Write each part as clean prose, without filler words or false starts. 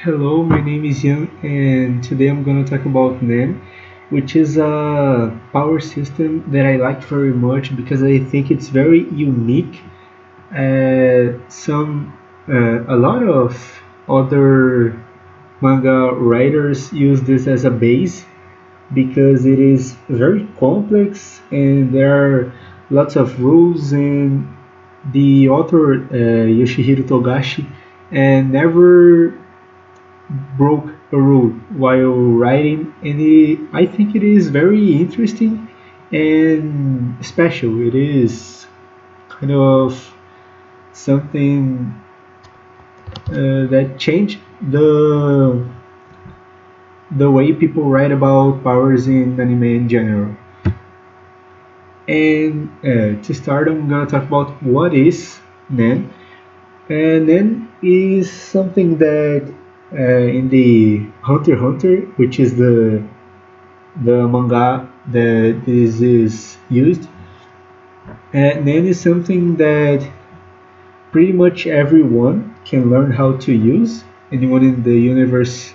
Hello, my name is Yan, and today I'm going to talk about NAN, which is a power system that I like very much because I think it's very unique. A lot of other manga writers use this as a base because it is very complex and there are lots of rules, and the author Yoshihiro Togashi never broke a rule while writing, and I think it is very interesting and special. It is kind of something that changed the way people write about powers in anime in general. And to start, I'm gonna talk about what is Nen. And Nen is something that in the Hunter x Hunter, which is the manga that this is used. Nen is something that pretty much everyone can learn how to use. Anyone in the universe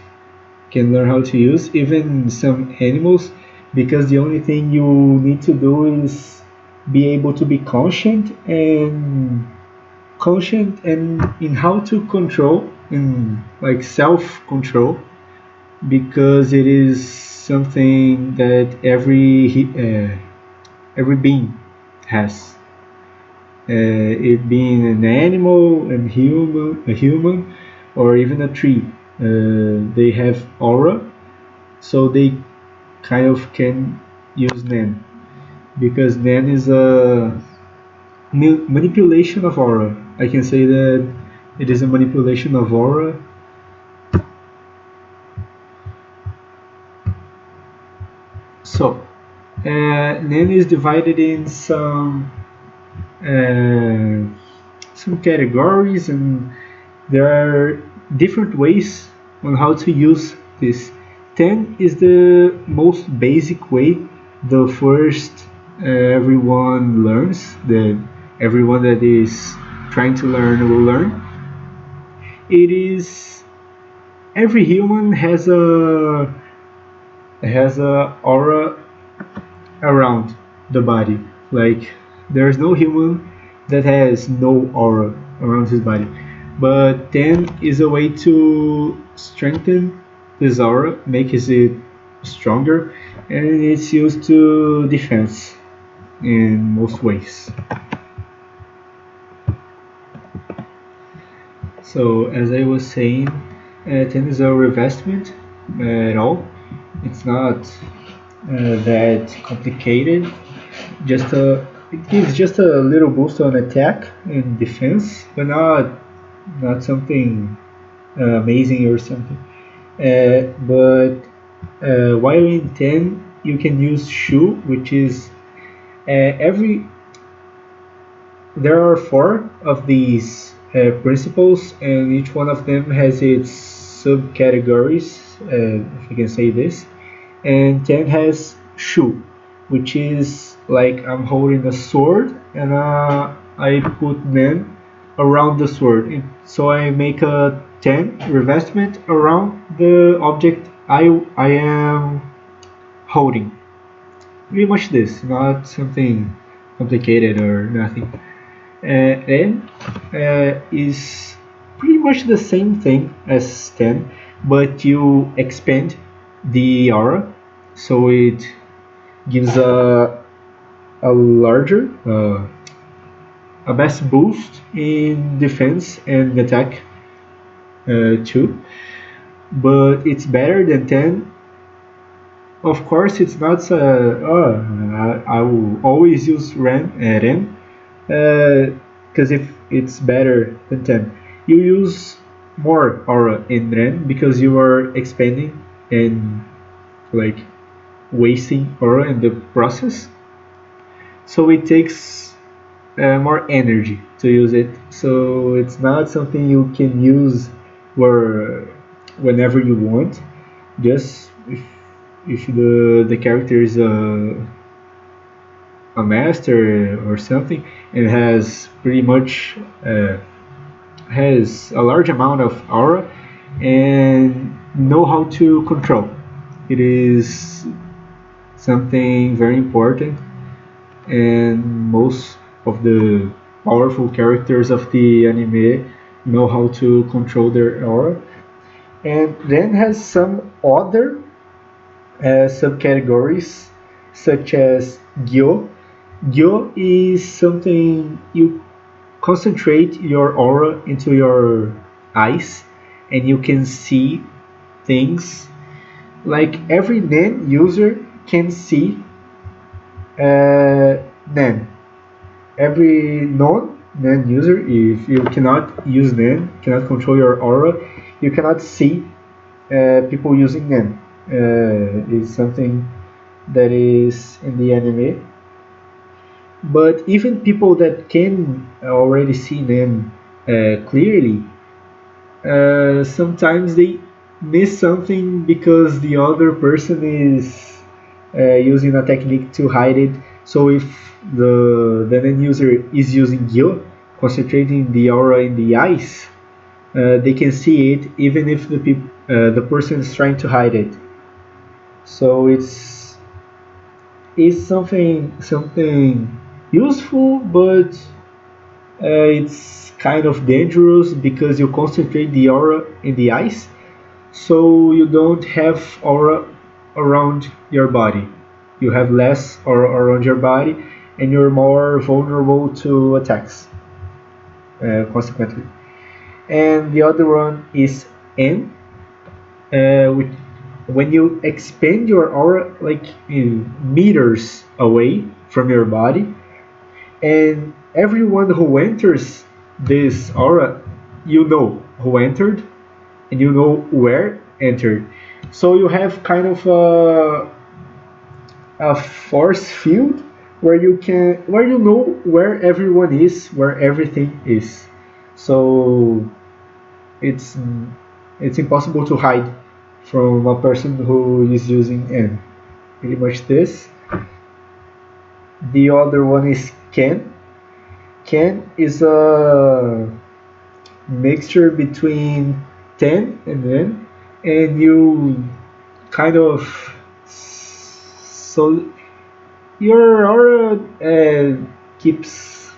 can learn how to use, even some animals, because the only thing you need to do is be able to be conscient and in how to control, in like self control, because it is something that every being has. It being an animal, a human, or even a tree. They have aura, so they kind of can use Nen because Nen is a manipulation of aura. I can say that it is a manipulation of aura. So, Nen is divided in uh, some categories, and there are different ways on how to use this. 10 is the most basic way, the first everyone learns, that everyone that is trying to learn will learn. It is every human has a aura around the body. Like there's no human that has no aura around his body. But 10 is a way to strengthen this aura, makes it stronger, and it's used to defense in most ways. So as I was saying, 10 is a revestment at all. It's not that complicated. Just a It gives just a little boost on attack and defense, but not something amazing or something. But while in 10 you can use Shu, which is every there are four of these principles, and each one of them has its subcategories, if you can say this. And 10 has Shu, which is like I'm holding a sword and I put Nen around the sword. So I make a 10 revestment around the object I am holding. Pretty much this, not something complicated or nothing. N is pretty much the same thing as 10, but you expand the aura, so it gives a larger, a best boost in defense and attack too. But it's better than 10. Of course, it's not. I will always use Ren, because if it's better than 10, you use more aura in Ren because you are expanding and like wasting aura in the process. So it takes more energy to use it. So it's not something you can use where whenever you want. Just if the character is a master or something and has pretty much has a large amount of aura, and know how to control. It is something very important, and most of the powerful characters of the anime know how to control their aura. And then has some other subcategories such as Gyo. Gyo is something you concentrate your aura into your eyes and you can see things like every NAN user can see NAN. Every non-NAN user, if you cannot use NAN, cannot control your aura, you cannot see people using NAN. It's something that is in the anime. But even people that can already see NAN clearly, sometimes they miss something because the other person is using a technique to hide it. So if the end user is using Gyo, concentrating the aura in the eyes, they can see it even if the person is trying to hide it. So it's something useful, but it's kind of dangerous because you concentrate the aura in the eyes, so you don't have aura around your body. You have less aura around your body, and you're more vulnerable to attacks, consequently. And the other one is N, which when you expand your aura like meters away from your body, and everyone who enters this aura, you know who entered, and you know where entered. So you have kind of a force field where you know where everyone is, where everything is. So it's it's impossible to hide from a person who is using N. Pretty much this. The other one is Ken. Ken is a mixture between 10 and N, and you kind of so your aura keeps.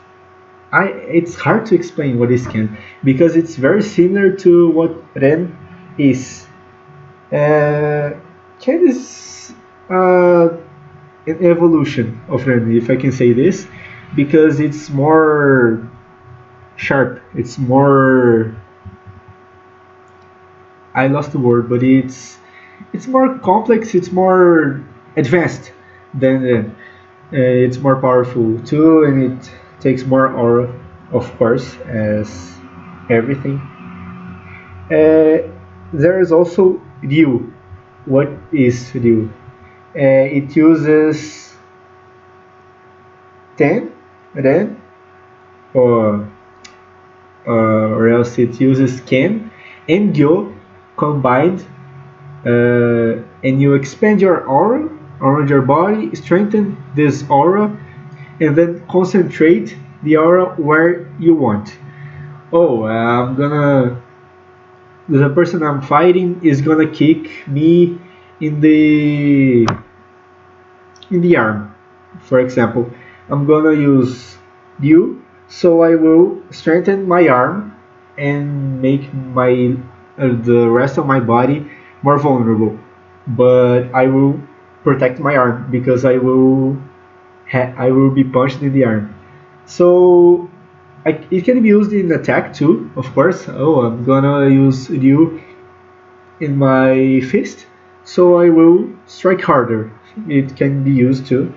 It's hard to explain what is Ken because it's very similar to what Ren is. Uh, Ken is an evolution of Ren, if I can say this, because it's more sharp. It's more. I lost the word, but it's more complex. It's more advanced than Ren. It's more powerful too, and it takes more aura, of course, as everything. There is also Ryu. What is Ryu? It uses 10 Ren, or, or else it uses Ken and Gyo combined, and you expand your aura around your body, strengthen this aura, and then concentrate the aura where you want. Oh, I'm gonna. The person I'm fighting is gonna kick me in the arm. For example, I'm gonna use you, so I will strengthen my arm and make my the rest of my body more vulnerable. But I will protect my arm because I will be punched in the arm. So it can be used in attack too, of course. Oh, I'm gonna use you in my fist, so I will strike harder. It can be used too.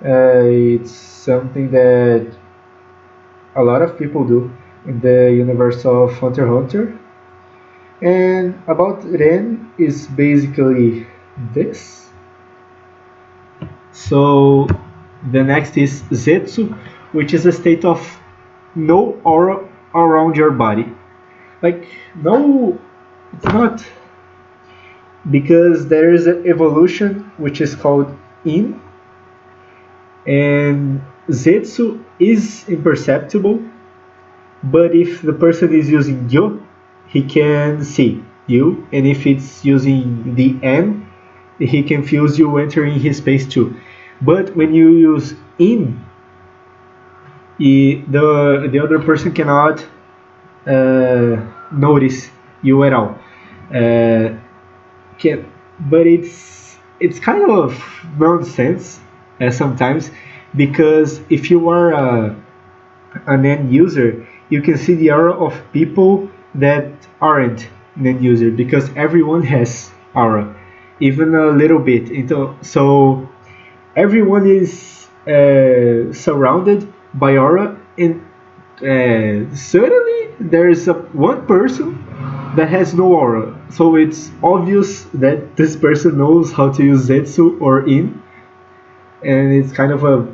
It's something that a lot of people do in the universe of Hunter x Hunter. And about Ren is basically this. So the next is Zetsu, which is a state of no aura around your body. Like, no, it's not. Because there is an evolution which is called In, and Zetsu is imperceptible, but if the person is using Gyo, he can see. you, and if it's using the N, he can fuse you entering his space too. But when you use in, the other person cannot notice you at all. Uh, can, but it's kind of nonsense sometimes, because if you are an end user, you can see the aura of people that aren't an end user, because everyone has aura, even a little bit. So everyone is surrounded by aura, and suddenly there's one person that has no aura. So it's obvious that this person knows how to use Zetsu or In, and it's kind of a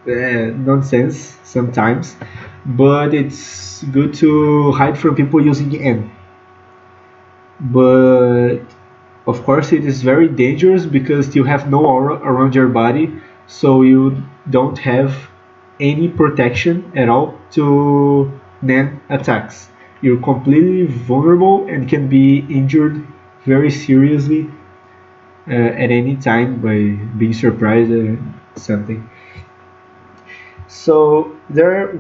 nonsense sometimes. But it's good to hide from people using N. But of course, it is very dangerous because you have no aura around your body, so you don't have any protection at all to Nen attacks. You're completely vulnerable and can be injured very seriously at any time by being surprised or something. So there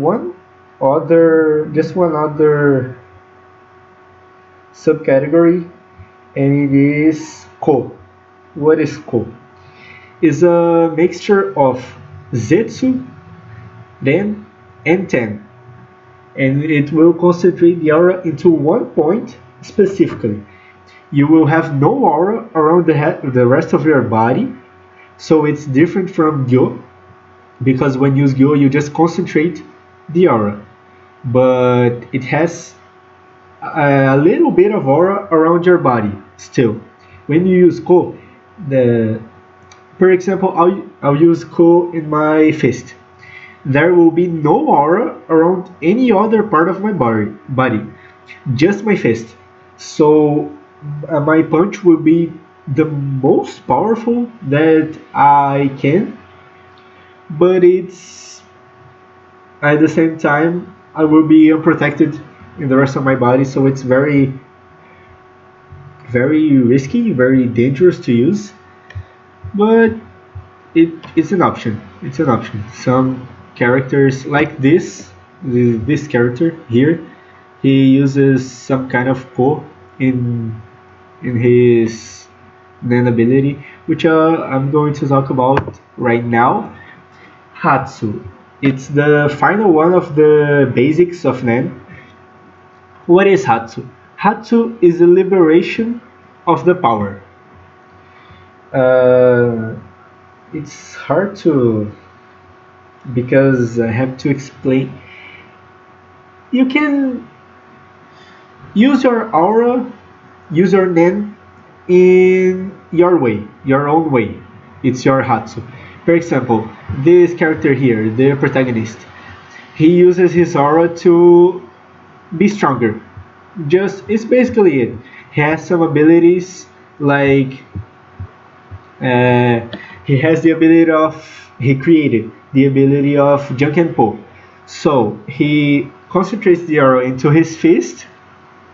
just one other subcategory, and it is Ko. What is Ko? Is a mixture of Zetsu, Ren, and Ten, and it will concentrate the aura into one point specifically. You will have no aura around the rest of your body, so it's different from Gyo, because when you use Gyo, you just concentrate the aura, but it has a little bit of aura around your body still. When you use Ko, the for example, I'll use Ko in my fist. There will be no aura around any other part of my body, just my fist. So my punch will be the most powerful that I can, but it's at the same time I will be unprotected in the rest of my body, so it's very risky, very dangerous to use. But it's an option. It's an option. Some characters like this character here, he uses some kind of ko in his Nen ability, which I'm going to talk about right now. Hatsu. It's the final one of the basics of Nen. What is Hatsu? Hatsu is the liberation of the power. Uh, it's hard to, because I have to explain. You can use your aura, use your Nen in your way, your own way. It's your Hatsu. For example, this character here, the protagonist, he uses his aura to be stronger. Just it's basically it. He has some abilities like uh, he created the ability of Junkenpo. So he concentrates the arrow into his fist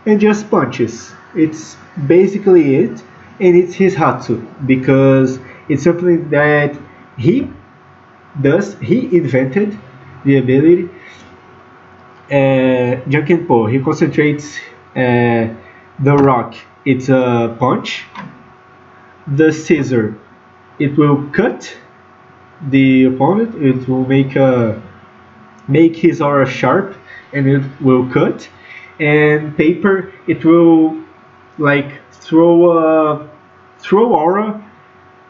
and just punches. It's basically it, and it's his Hatsu because it's something that he does. He invented the ability. Junkenpo, he concentrates the rock. It's a punch. The scissor, it will cut the opponent. It will make his aura sharp, and it will cut. And paper, it will like throw aura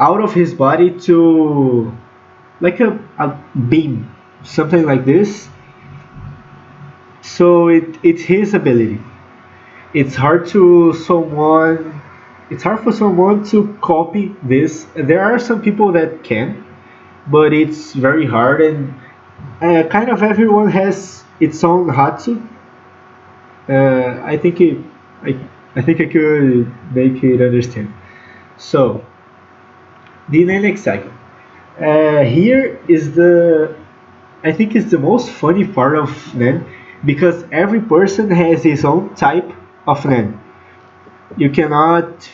out of his body to like a beam, something like this. So it's his ability. It's hard to someone. It's hard for someone to copy this. There are some people that can, but it's very hard, and kind of everyone has its own Hatsu. I think I, I think I could make it understand. So the next cycle. Here is I think it's the most funny part of Nen, because every person has his own type of Nen. You cannot,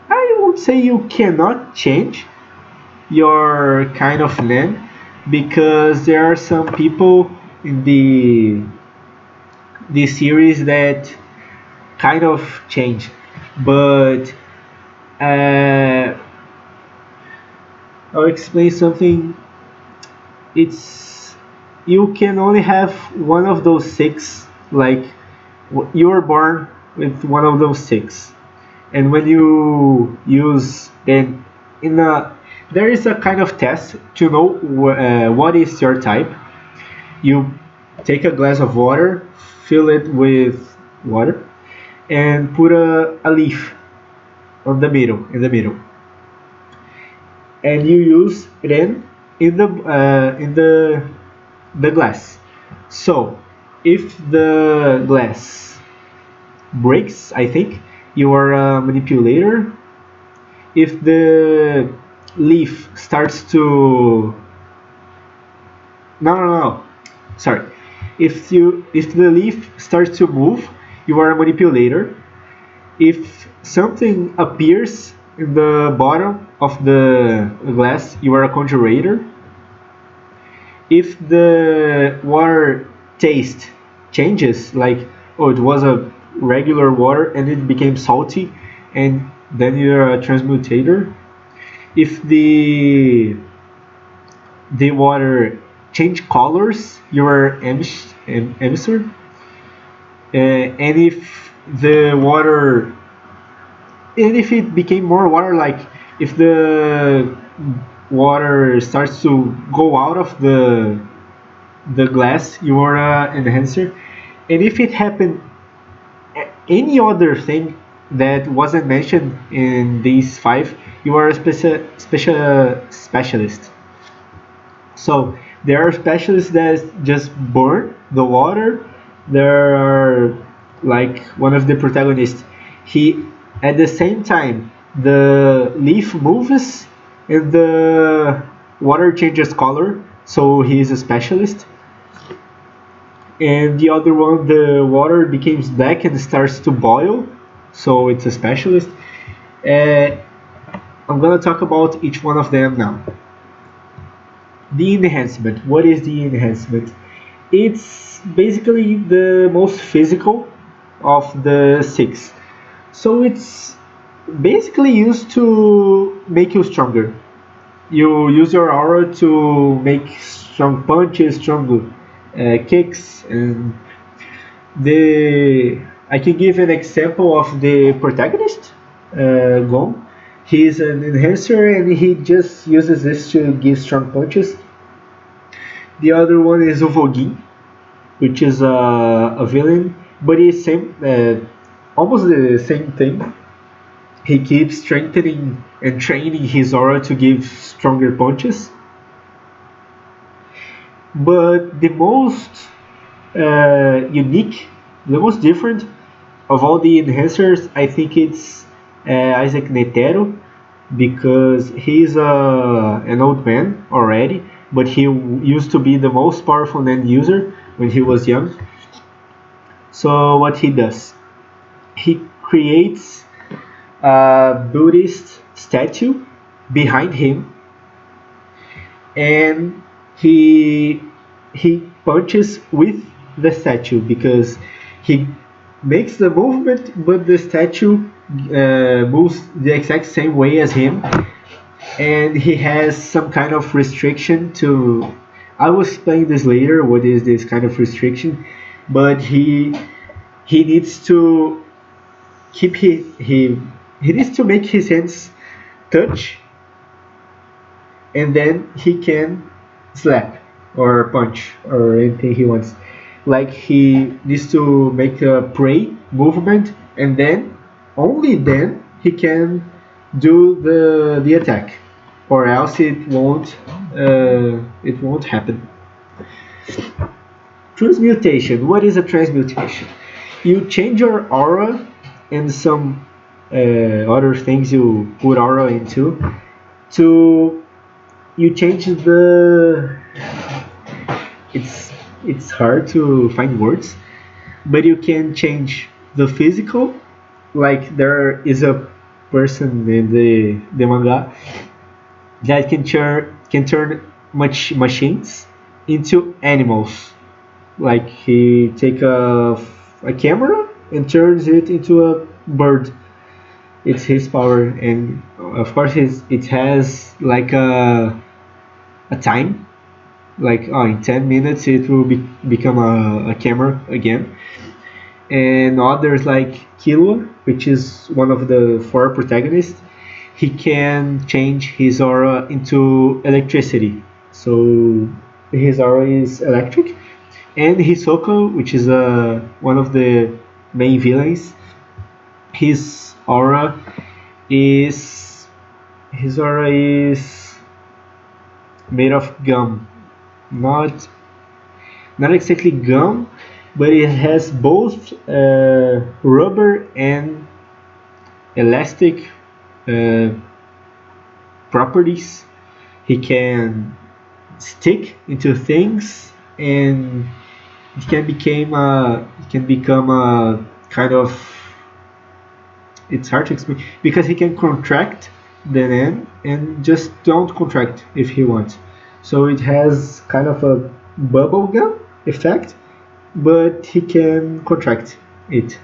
I would say you cannot change your kind of land because there are some people in the series that kind of change. But uh, I'll explain something. It's you can only have one of those six. Like you were born with one of those six, and when you use then in a there is a kind of test to know what is your type. You take a glass of water, fill it with water, and put a leaf on the middle in the middle, and you use Ren in the glass. So if the glass breaks, I think you are a manipulator. If the leaf starts to no, sorry, if the leaf starts to move, you are a manipulator. If something appears in the bottom of the glass, you are a conjurator. If the water taste changes, like oh, it was a regular water and it became salty, and then you're a transmutator. If the water change colors, you're emissor. And if the water and if it became more water, like if the water starts to go out of the glass, you are an enhancer. And if it happened any other thing that wasn't mentioned in these five, you are a specialist. So there are specialists that just burn the water. There are like one of the protagonists. He at the same time the leaf moves and the water changes color. So he's a specialist. And the other one, the water becomes black and starts to boil. So it's a specialist. Uh, I'm gonna talk about each one of them now. The enhancement. What is the enhancement? It's basically the most physical of the six. So it's basically used to make you stronger. You use your aura to make strong punches, strong kicks, and the I can give an example of the protagonist, Gon. He's an enhancer and he just uses this to give strong punches. The other one is Uvogin, which is a villain, but he's almost the same thing. He keeps strengthening and training his aura to give stronger punches. But the most unique, the most different of all the enhancers, I think it's Isaac Netero, because he's an old man already, but he used to be the most powerful NAND user when he was young. So what he does, he creates a Buddhist statue behind him, and he punches with the statue because he makes the movement, but the statue moves the exact same way as him, and he has some kind of restriction to. I will explain this later. What is this kind of restriction? But he needs to keep he needs to make his hands touch, and then he can slap or punch or anything he wants. Like he needs to make a pray movement, and then only then he can do the attack, or else it won't happen. Transmutation. What is a transmutation? You change your aura and some other things you put aura into to you change the it's hard to find words, but you can change the physical, like there is a person in the manga that can turn much machines into animals. Like he take a camera and turns it into a bird. It's his power, and of course it has like a time. Like in 10 minutes it will become a camera again. And others like Killua, which is one of the four protagonists, he can change his aura into electricity. So his aura is electric. And Hisoka, which is one of the main villains, his aura is his aura is made of gum, not not exactly gum, but it has both rubber and elastic uh, properties. He can stick into things, and it can become a kind of, it's hard to explain because he can contract the end and just don't contract if he wants. So it has kind of a bubble gum effect, but he can contract it.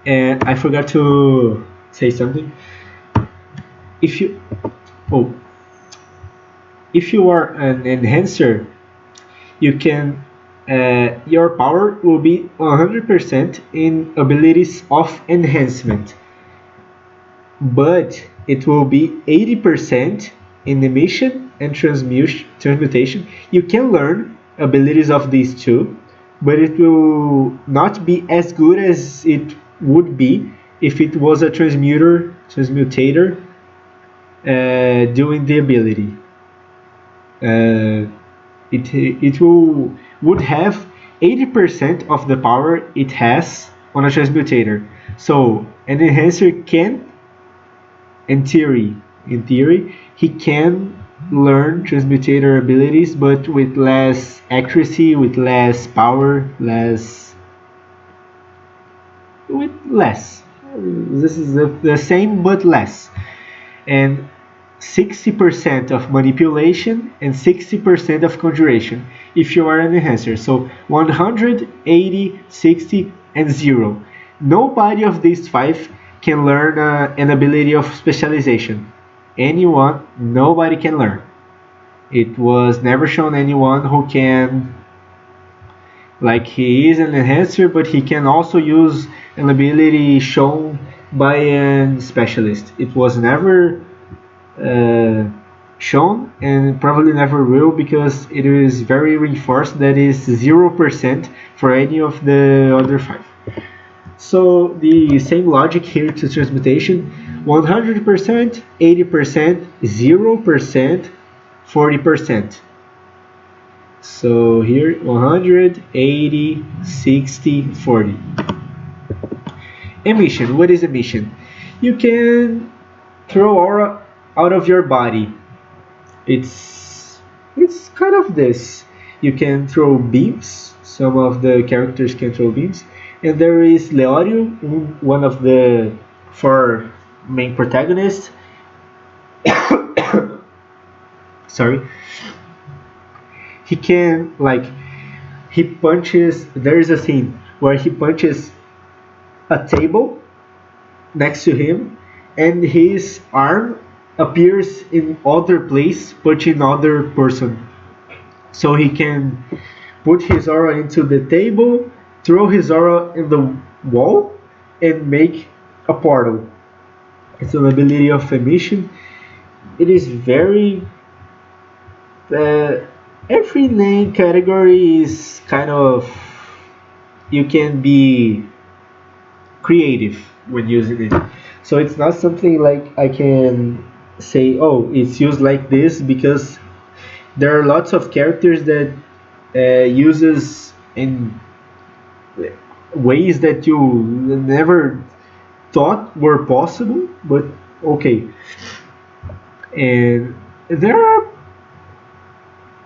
And I forgot to say something. If you oh if you are an enhancer, you can your power will be 100% in abilities of enhancement, but it will be 80% in emission and transmutation. You can learn abilities of these two, but it will not be as good as it would be if it was a transmutator doing the ability. Uh, it would have 80% of the power it has on a transmutator. So an enhancer can, in theory, he can learn transmutator abilities, but with less accuracy, with less power, with less. This is the same but less. And 60% of manipulation and 60% of conjuration if you are an enhancer. So 100, 80, 60, and 0. Nobody of these five can learn an ability of specialization. Nobody can learn. It was never shown anyone who can, like, he is an enhancer, but he can also use an ability shown by a specialist. It was never uh, shown and probably never will because it is very reinforced that is 0% for any of the other five. So the same logic here to transmutation: 100%, 80%, 0%, 40%. So here 100, 80, 60, 40. Emission. What is emission? You can throw aura out of your body. It's kind of this. You can throw beams. Some of the characters can throw beams, and there is Leorio, one of the four main protagonists. Sorry, he can, like, he punches. There is a scene where he punches a table next to him, and his arm appears in other place, but in other person. So he can put his aura into the table, throw his aura in the wall, and make a portal. It's an ability of emission. It is very. Uh, every name category is kind of. You can be creative when using it. So it's not something like I can say, oh, it's used like this, because there are lots of characters that uses in ways that you never thought were possible, but okay. And there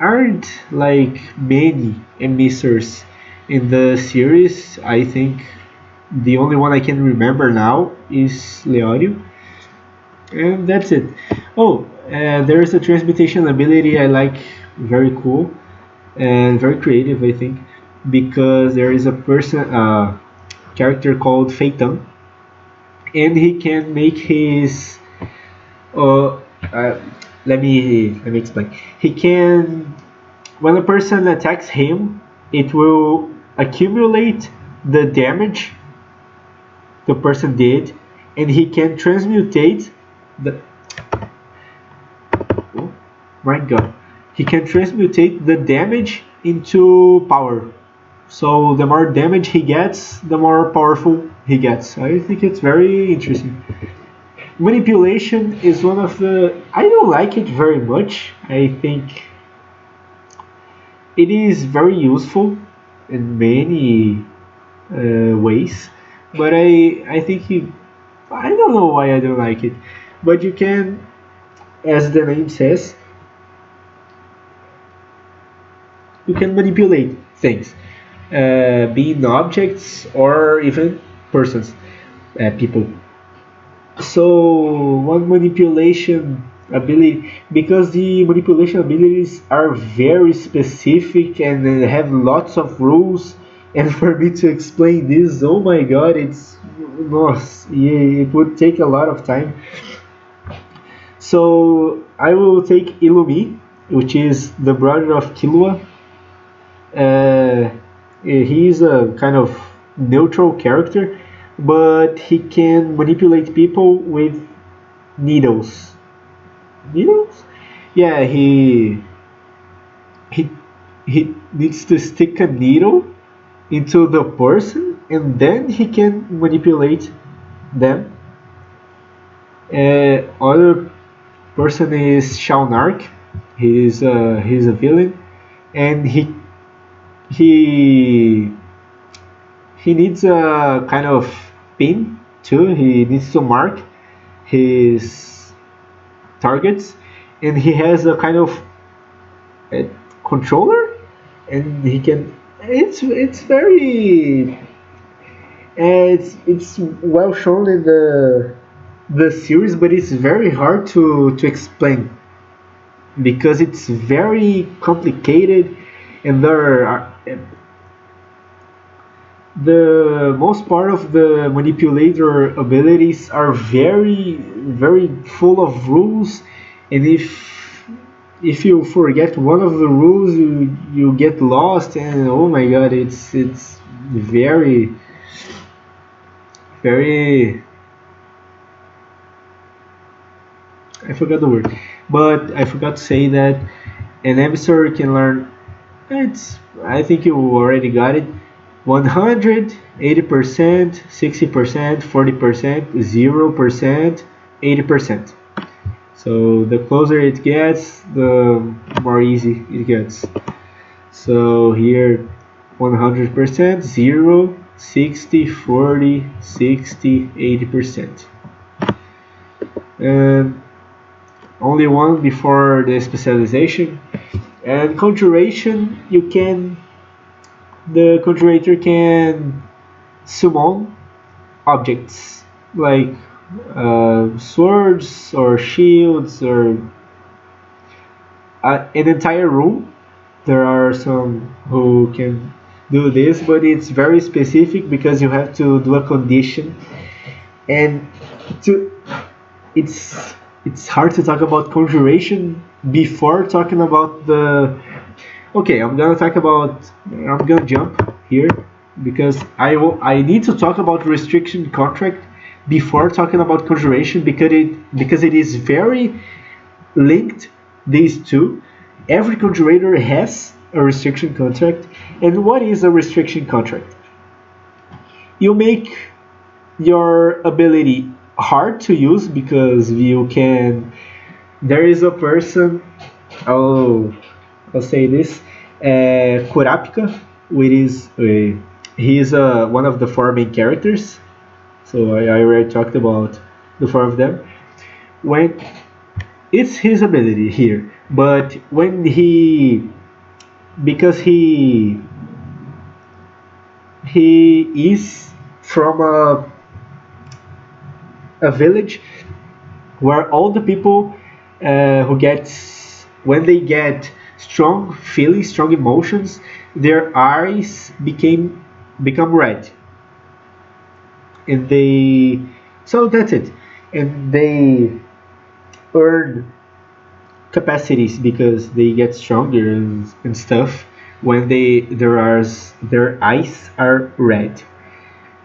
aren't like many emissors in the series. I think The only one I can remember now is Leorio, and that's it. Oh, there is a transmutation ability I like, very cool and very creative, I think, because there is a character called Phaeton, and he can make his. Uh, uh, let me explain. He can, when a person attacks him, it will accumulate the damage the person did, and he can transmutate the. Oh my god! He can transmutate the damage into power. So the more damage he gets, the more powerful he gets. I think it's very interesting. Manipulation is one of the. I don't like it very much. I think it is very useful in many ways, but I think I don't know why I don't like it. But you can, as the name says, you can manipulate things, being objects or even persons, people. So one manipulation ability, because the manipulation abilities are very specific and they have lots of rules, and for me to explain this, oh my god, it's no, yeah, it would take a lot of time. So I will take Illumi, which is the brother of Killua. He's a kind of neutral character, but he can manipulate people with needles. Needles? Yeah, he he needs to stick a needle into the person, and then he can manipulate them. Other person is Shaunark. He's a villain, and he he needs a kind of pin too. He needs to mark his targets, and he has a kind of a controller, and he can. It's very it's well shown in the series, but it's very hard to explain because it's very complicated, and there are the most part of the manipulator abilities are very full of rules, and if you forget one of the rules, you get lost, and oh my god, it's very very I forgot the word, but I forgot to say that an emissary can learn. It's I think you already got it. 100, 80%, 60%, 40%, 0%, 80%. So the closer it gets, the more easy it gets. So here 100%, 0, 60, 40, 60, 80%. And only one before the specialization. And conjuration, the conjurator can summon objects like swords or shields or an entire room. There are some who can do this, but it's very specific because you have to do a condition, and to it's it's hard to talk about conjuration before talking about the. Okay, I'm gonna jump here because I need to talk about restriction contract before talking about conjuration because it is very linked, these two. Every conjurator has a restriction contract. And what is a restriction contract? You make your ability hard to use because you can. There is a person. Oh, I'll say this. Kurapika, which is he is one of the four main characters. So I already talked about the four of them. When it's his ability here, but when because he is from a village where all the people who get when they get strong feelings, strong emotions, their eyes become red, and they so that's it, and they earn capacities because they get stronger and stuff when their eyes are red.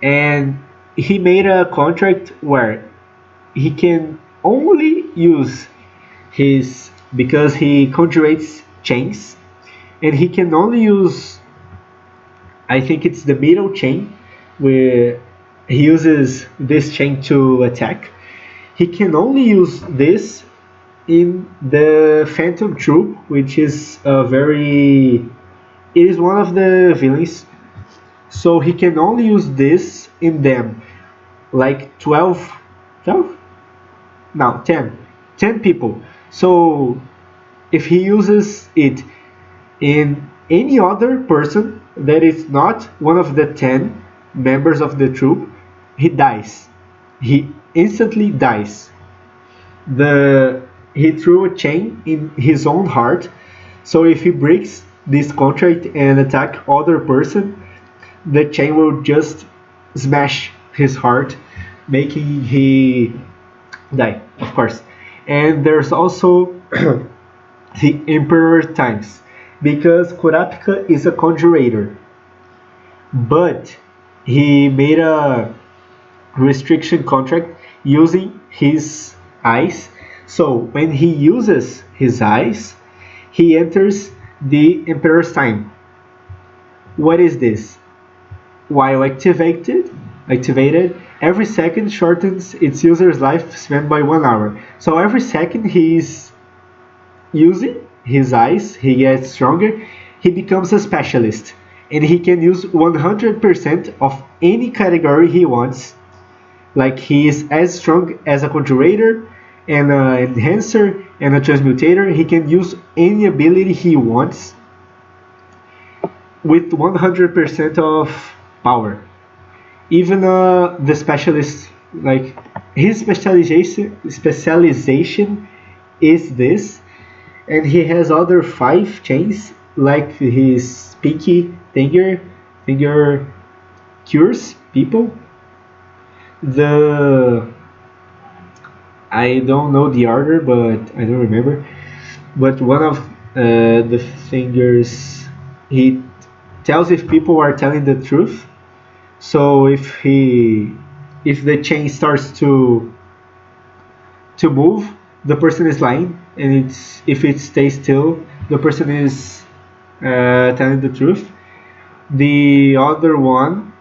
And he made a contract where he can only use his because he conjurates chains, and he can only use, I think it's the middle chain, where he uses this chain to attack. He can only use this in the Phantom Troop, which is a very it is one of the villains. So he can only use this in them, like 12, 12? No, 10, 10 people. So if he uses it in any other person that is not one of the 10 members of the troop, he dies. He instantly dies. The He threw a chain in his own heart, so if he breaks this contract and attack other person, the chain will just smash his heart, making he die, of course. And there's also the Emperor Times, because Kurapika is a conjurator, but he made a restriction contract using his eyes. So when he uses his eyes, he enters the Emperor's Time. What is this? While activated, every second shortens its user's lifespan by 1 hour. So every second he's using his eyes, he gets stronger, he becomes a specialist. And he can use 100% of any category he wants. Like he is as strong as a conjurator and an enhancer and a transmutator. He can use any ability he wants with 100% of power. Even the specialist, like his specialization is this, and he has other 5 chains like his pinky finger cures people. The I don't know the order, but I don't remember. But one of the fingers, he tells if people are telling the truth. So if the chain starts to move, the person is lying, and it's if it stays still, the person is telling the truth. The other one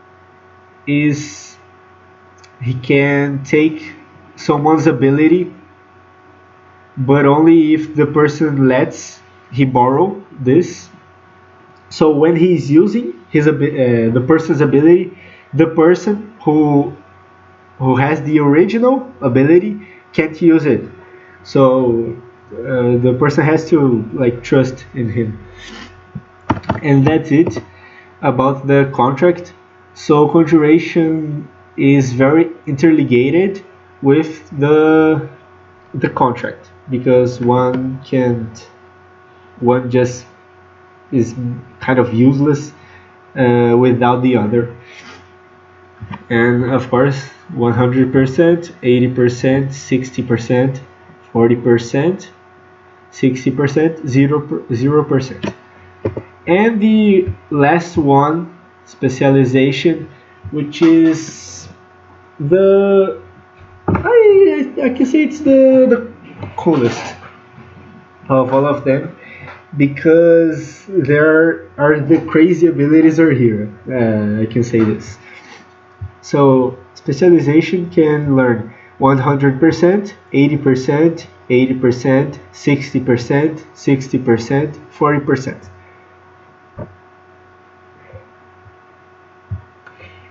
is he can take someone's ability, but only if the person lets he borrow this. So when he's using the person's ability, the person who has the original ability can't use it. So the person has to like trust in him, and that's it about the contract. So conjuration is very interligated with the contract because one just is kind of useless without the other. And of course, 100%, 80%, 60%, 40%, 60%, 0%. And the last one, specialization, which is the I can say it's the coolest of all of them because there are the crazy abilities are here. I can say this. So specialization can learn 100%, 80%, 80%, 60%, 60%, 40%.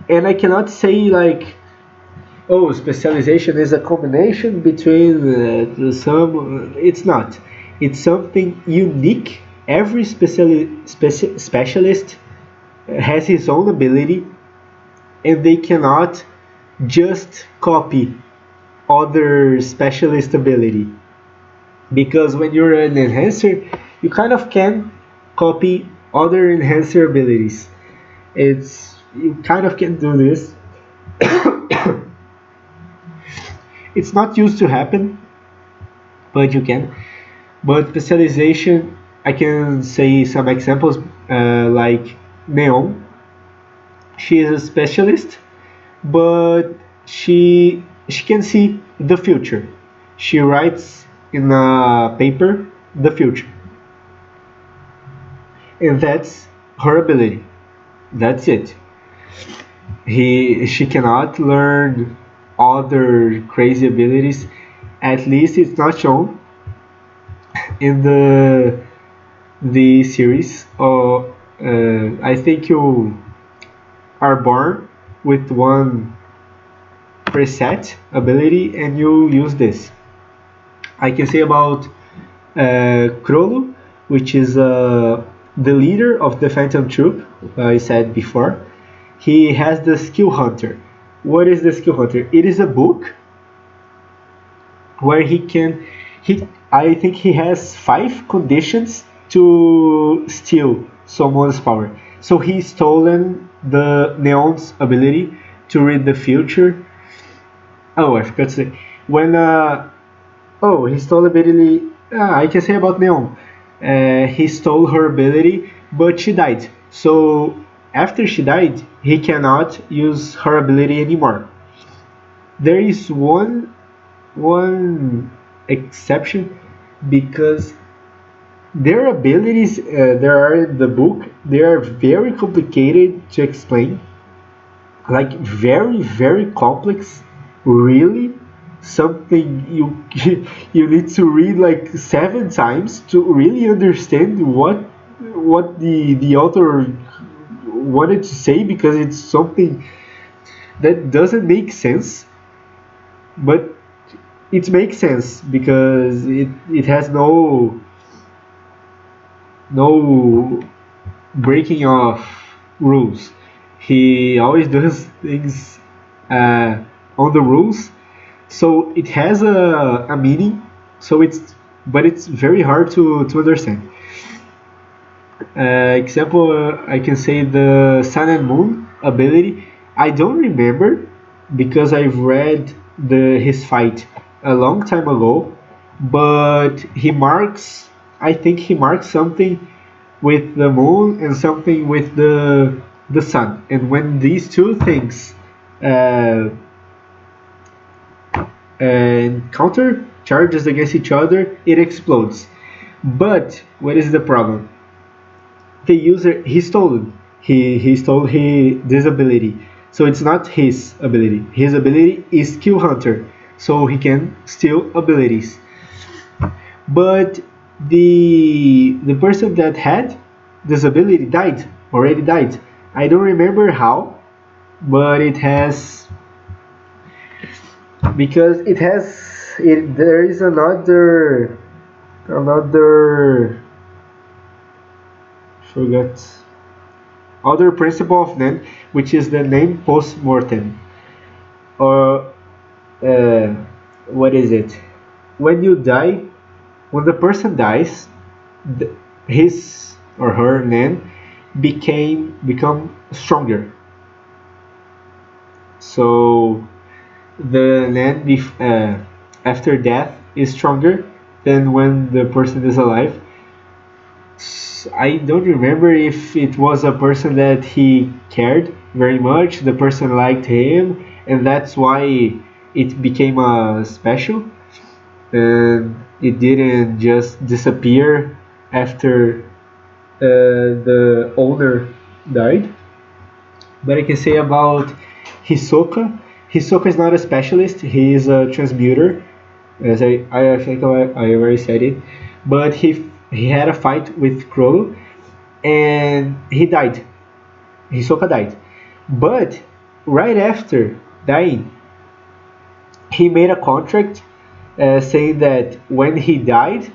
And I cannot say like, oh, specialization is a combination between some. It's not. It's something unique. Every specialist has his own ability, and they cannot just copy other specialist ability, because when you're an enhancer, you kind of can copy other enhancer abilities. It's you kind of can do this. It's not used to happen, but you can. But specialization, I can say some examples like Neon. She is a specialist, but she can see the future. She writes in a paper the future, and that's her ability. That's it. She cannot learn other crazy abilities. At least it's not shown in the series. Or I think you are born with one preset ability and you use this. I can say about Krollu, which is the leader of the Phantom Troop. I said before, he has the Skill Hunter. What is the Skill Hunter? It is a book where he I think he has 5 conditions to steal someone's power. So he's stolen the Neon's ability to read the future. Oh, I forgot to say. When he stole ability. I can say about Neon. He stole her ability, but she died. So after she died, he cannot use her ability anymore. There is one exception, because their abilities there are in the book, they are very complicated to explain, like very complex, really something you you need to read like 7 times to really understand what the author wanted to say, because it's something that doesn't make sense, but it makes sense because it has no breaking of rules. He always does things on the rules, so it has a meaning. So it's very hard to understand. Example, I can say the Sun and Moon ability. I don't remember because I've read the his fight a long time ago, but he marks. I think he marks something with the moon and something with the sun. And when these two things uh, encounter charges against each other, it explodes. But what is the problem? The user he stole it. He stole this ability. So it's not his ability. His ability is Skill Hunter, so he can steal abilities. But the person that had this ability died, already died. I don't remember how, but it has, because it has it. There is another forget other principle of NAND, which is the name post mortem, or uh, what is it? When you die, when the person dies, his or her NAND become stronger. So the NAND after death is stronger than when the person is alive. I don't remember if it was a person that he cared very much, the person liked him, and that's why it became a special, and it didn't just disappear after the owner died. But I can say about Hisoka. Hisoka is not a specialist, he is a transmuter, as I think I already said it. But he had a fight with Crow and he died. Hisoka died. But right after dying, he made a contract saying that when he died,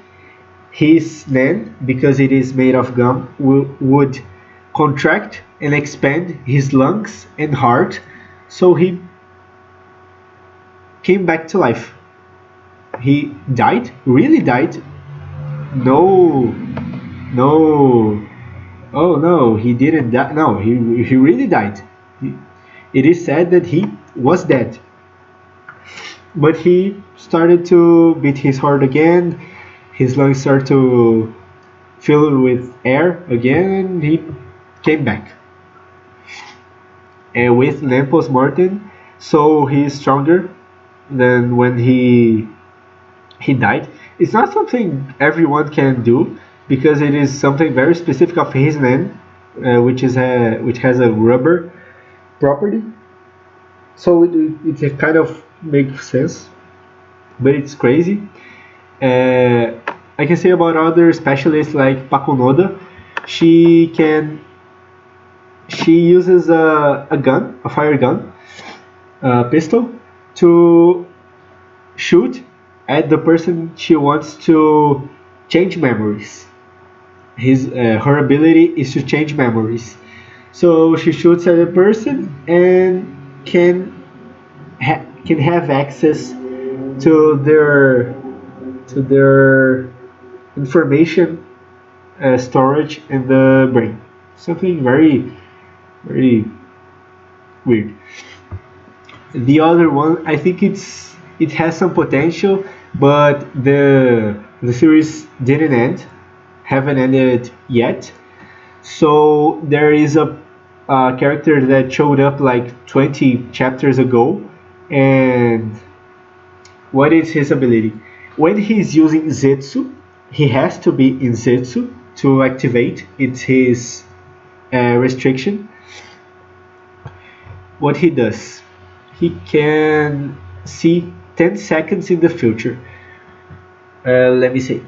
his NAND, because it is made of gum, would contract and expand his lungs and heart, So he came back to life. He died, really died. No, no. Oh no, he didn't die. No, he really died. He, it is said that he was dead, but he started to beat his heart again. His lungs started to fill with air again, and he came back. And with Lamp Morton, so he's stronger than when he died. It's not something everyone can do because it is something very specific of his land, which has a rubber property. So it kind of makes sense, but it's crazy. Uh, I can say about other specialists like Pakunoda, she can she uses a gun, a fire gun, a pistol, to shoot at the person she wants to change memories. Her ability is to change memories. So she shoots at a person and can have access to their information storage in the brain. Something very weird. The other one, I think it has some potential, but the series didn't end, haven't ended yet. So there is a character that showed up like 20 chapters ago, and what is his ability? When he's using Zetsu, he has to be in Zetsu to activate. It's his restriction. What he does, he can see 10 seconds in the future. Let me say,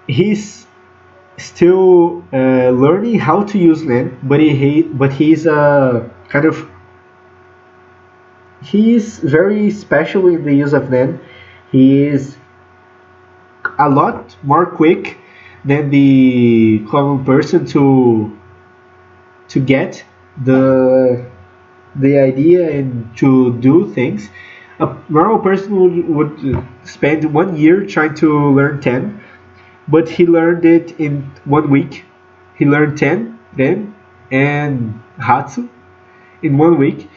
he's still learning how to use Nen, but he's a kind of he is very special in the use of Nen. He is a lot more quick than the common person to get the the idea and to do things. A normal person would spend 1 year trying to learn 10, but he learned it in 1 week. He learned 10 then and Hatsu in 1 week.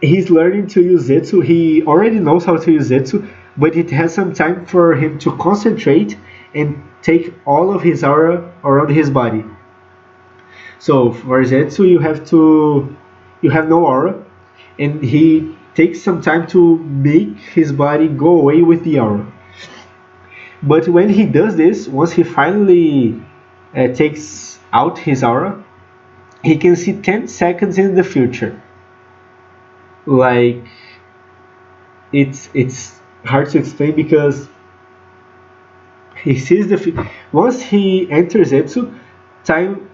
He's learning to use Zetsu. He already knows how to use Zetsu, but it has some time for him to concentrate and take all of his aura around his body. So for Zetsu, you have no aura, and he takes some time to make his body go away with the aura. But when he does this, once he finally takes out his aura, he can see 10 seconds in the future. Like it's hard to explain because he sees once he enters Etsu, time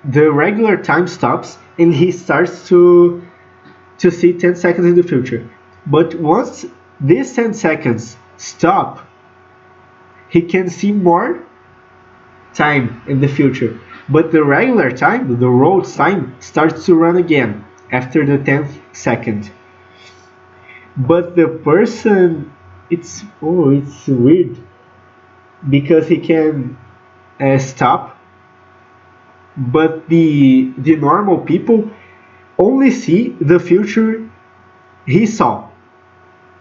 the regular time stops and he starts to see 10 seconds in the future. But once these 10 seconds stop, he can see more time in the future. But the regular time, the road time, starts to run again after the 10th second. But the person, it's weird because he can stop, but the normal people only see the future he saw.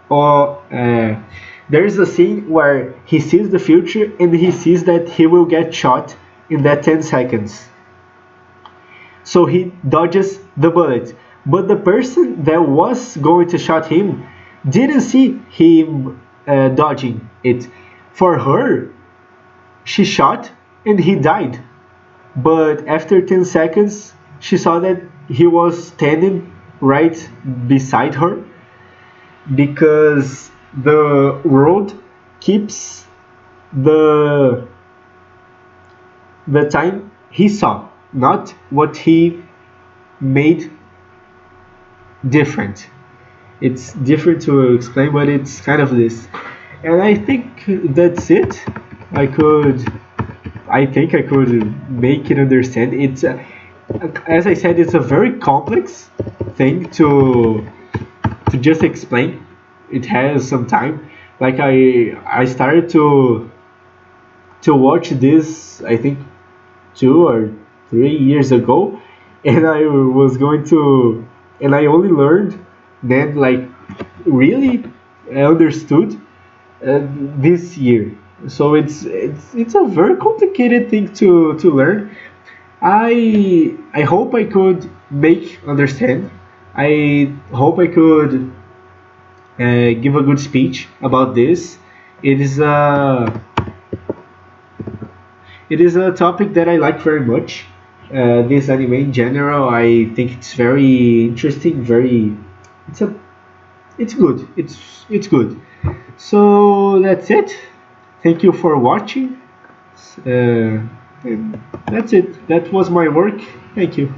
Or there is a scene where he sees the future and he sees that he will get shot in that 10 seconds. So he dodges the bullet. But the person that was going to shot him didn't see him dodging it. For her, she shot and he died. But after 10 seconds, she saw that he was standing right beside her because the world keeps the the time he saw, not what he made different. It's different to explain, but it's kind of this. And I think that's it. I could, I think I could make it understand. It's, as I said, it's a very complex. thing to just explain. It has some time. Like I started to watch this, I think 2 or 3 years ago, and I was going to, and I only learned then, like, really understood this year. So it's a very complicated thing to learn. I hope I could make understand. I hope I could give a good speech about this. It is a it is a topic that I like very much. This anime in general, I think it's very interesting. Very, it's a it's good. It's good. So that's it. Thank you for watching. And that's it. That was my work. Thank you.